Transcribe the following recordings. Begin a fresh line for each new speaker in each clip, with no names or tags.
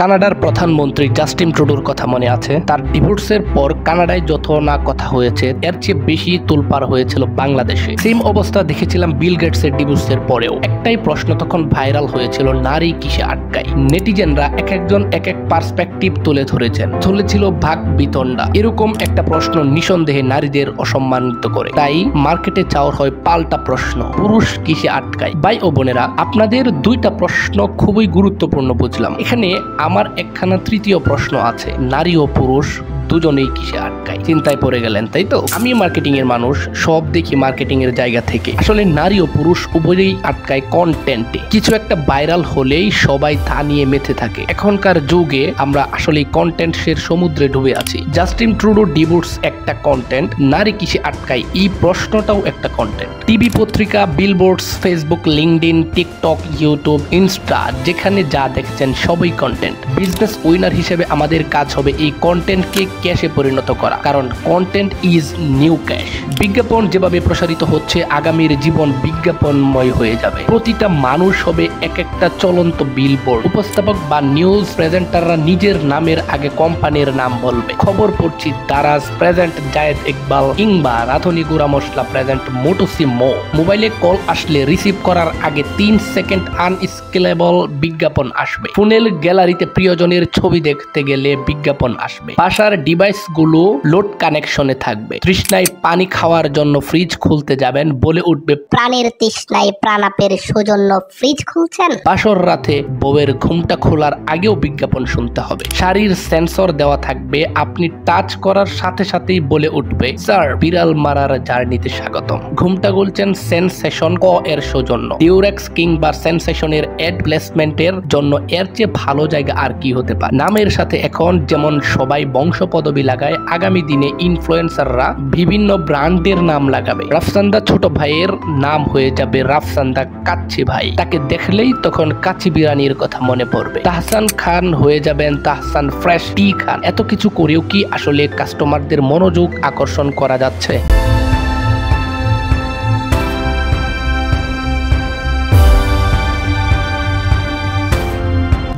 কানাডার প্রধানমন্ত্রী জাস্টিন ট্রুডোর কথা মনে আছে? তার ডিভোর্সের পর কানাডায় যত না কথা হয়েছে এর চেয়ে বেশি তোলপাড় হয়েছিল বাংলাদেশে। সেম অবস্থা দেখেছিলাম বিল গেটসের ডিভোর্সের পরেও। একটাই প্রশ্ন তখন ভাইরাল হয়েছিল, নারী কিসে আটকায়? নেটিজেনরা এক একজন এক এক পার্সপেক্টিভ তুলে ধরেছেন, চলেছিল ভাগ বিতণ্ডা। এরকম একটা প্রশ্ন নিঃসন্দেহে নারীদের অসম্মানিত করে। তাই মার্কেটে চাওয়ার হয় পাল্টা প্রশ্ন, পুরুষ কিসে আটকায়? ভাই ও বোনেরা, আপনাদের দুইটা প্রশ্ন খুবই গুরুত্বপূর্ণ বুঝলাম। এখানে আমার একখানা তৃতীয় প্রশ্ন আছে, নারী ও পুরুষ দুজনেই কিসে আটকায়? চিন্তায় পড়ে গেলেন তাই তো? আমি মার্কেটিং এর মানুষ, সব দেখি মার্কেটিং এর জায়গা থেকে। আসলে নারী ও পুরুষ উভয়ই আটকায় কন্টেন্টে। কিছু একটা ভাইরাল হলেই সবাই তা নিয়ে মেতে থাকে। এখনকার যুগে আমরা আসলে কন্টেন্টের সমুদ্রে ডুবে আছি। জাস্টিন ট্রুডো ডিভোর্স একটা কন্টেন্ট, নারী কিসে আটকায় এই প্রশ্নটাও একটা কন্টেন্ট। টিভি, পত্রিকা, billboards, Facebook, LinkedIn, TikTok, YouTube, Insta, যেখানে যা দেখছেন সবই কন্টেন্ট। বিজনেস উইনার হিসেবে আমাদের কাজ হবে এই কন্টেন্টকে ক্যাশে পরিণত করা, কারণ কন্টেন্ট ইজ নিউ ক্যাশ। বিজ্ঞাপন যেভাবে প্রসারিত হচ্ছে, আগামীর জীবন বিজ্ঞাপনময় হয়ে যাবে। প্রতিটা মানুষ হবে এক একটা চলন্ত বিলবোর্ড। উপস্থাপক বা নিউজ প্রেজেন্টাররা নিজের নামের আগে কোম্পানির নাম বলবে। খবর পড়ছি দারাজ প্রেজেন্ট জায়েদ ইকবাল, কিংবা রাঁধুনি গুঁড়া মশলা প্রেজেন্ট মোটুসি মো। মোবাইলে কল আসলে রিসিভ করার আগে 3 সেকেন্ড আনস্কেলেবল বিজ্ঞাপন আসবে। ফোনের গ্যালারিতে প্রিয়জনের ছবি দেখতে গেলে বিজ্ঞাপন আসবে। বাসার ডিভাইসগুলো লোড কানেকশনে থাকবে। তৃষ্ণায় পানি খাওয়ার জন্য ফ্রিজ খুলতে যাবেন, বলে উঠবে
প্রাণের তৃষ্ণায় প্রাণাপের সৌজন্য ফ্রিজ খুলছেন।
বাসর রাতে বউয়ের ঘুমটা খোলার আগেও বিজ্ঞাপন শুনতে হবে। শাড়ির সেন্সর দেওয়া থাকবে, আপনি টাচ করার সাথে সাথেই বলে উঠবে স্যার বিড়াল মারার জার্নিতে স্বাগতম। ঘুমটা গুলছেন সেনসেশন ক এর সৌজন্য। ডিউরেক্স কিংবা সেনসেশনের অ্যাড প্লেসমেন্টের জন্য এর চেয়ে ভালো জায়গা আর কি হতে পারে? নামের সাথে এখন যেমন সবাই বংশ পদবি লাগায়, আগামী দিনে ইনফ্লুয়েন্সাররা বিভিন্ন ব্র্যান্ডের নাম লাগাবে। রাফসান্দা ছোট ভাইয়ের নাম হয়ে যাবে রাফসান্দা কাচ্চি ভাই। তাকে দেখলেই তখন কাচ্চি বিরিয়ানির কথা মনে পড়বে। তাহসান খান হয়ে যাবেন তাহসান ফ্রেশ টি খান। এত কিছু করেও কি আসলে কাস্টমারদের মনোযোগ আকর্ষণ করা যাচ্ছে?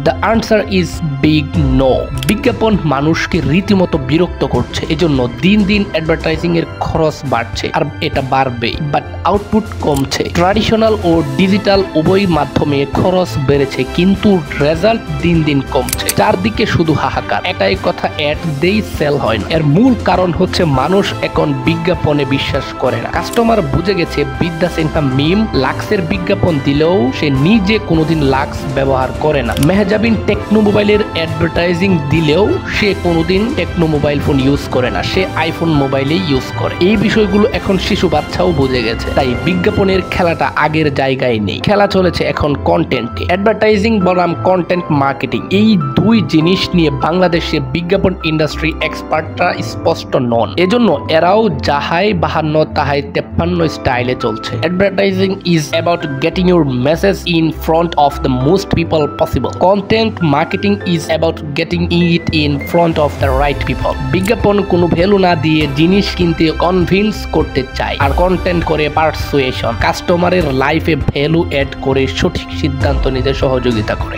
The answer is big no. বিজ্ঞাপন মানুষকে রীতিমতো বিরক্ত করছে। এজন্য দিন দিন অ্যাডভার্টাইজিং এর খরচ বাড়ছে, আর এটা বাড়বেই, বাট আউটপুট কমছে। ট্র্যাডিশনাল ও ডিজিটাল উভয় মাধ্যমে খরচ বেড়েছে, কিন্তু রেজাল্ট দিন দিন কমছে। চারদিকে শুধু হাহাকার। এটাই কথা, অ্যাড দেই সেল হয় না। এর মূল কারণ হচ্ছে মানুষ এখন বিজ্ঞাপনে বিশ্বাস করে না। কাস্টমার বুঝে গেছে বিদ্যা সিনহা মিম লাক্সের বিজ্ঞাপন দিলেও সে নিজে কোনোদিন লাক্স ব্যবহার করে না। মেহজাবিন টেকনো মোবাইলের অ্যাডভার্টাইজিং দিলেও সে কোনোদিন টেকনো মোবাইল ফোন ইউজ করে না, সে আইফোন মোবাইলেই ইউজ করে। এই বিষয়গুলো এখন শিশু বাচ্চাও বুঝে গেছে। তাই বিজ্ঞাপনের খেলাটা আগের জায়গায় নেই, খেলা চলেছে এখন কন্টেন্টে। অ্যাডভার্টাইজিং বনাম কন্টেন্ট মার্কেটিং, এই দুই জিনিস নিয়ে বাংলাদেশে বিজ্ঞাপন ইন্ডাস্ট্রি এক্সপার্টরা স্পষ্ট নন। এজন্য এরাও যাহাই 52 তাহাই 53 স্টাইলে চলছে। Advertising is about getting your message in front of the most people possible. Content marketing is about getting it in front of the right people. বিজ্ঞাপন কোনো ভ্যালু না দিয়ে জিনিস কিনতে কনভিন্স করতে চায়, আর কন্টেন্ট করে পারসুয়েশন। কাস্টমারের লাইফে ভ্যালু অ্যাড করে সঠিক সিদ্ধান্ত নিতে সহযোগিতা করে।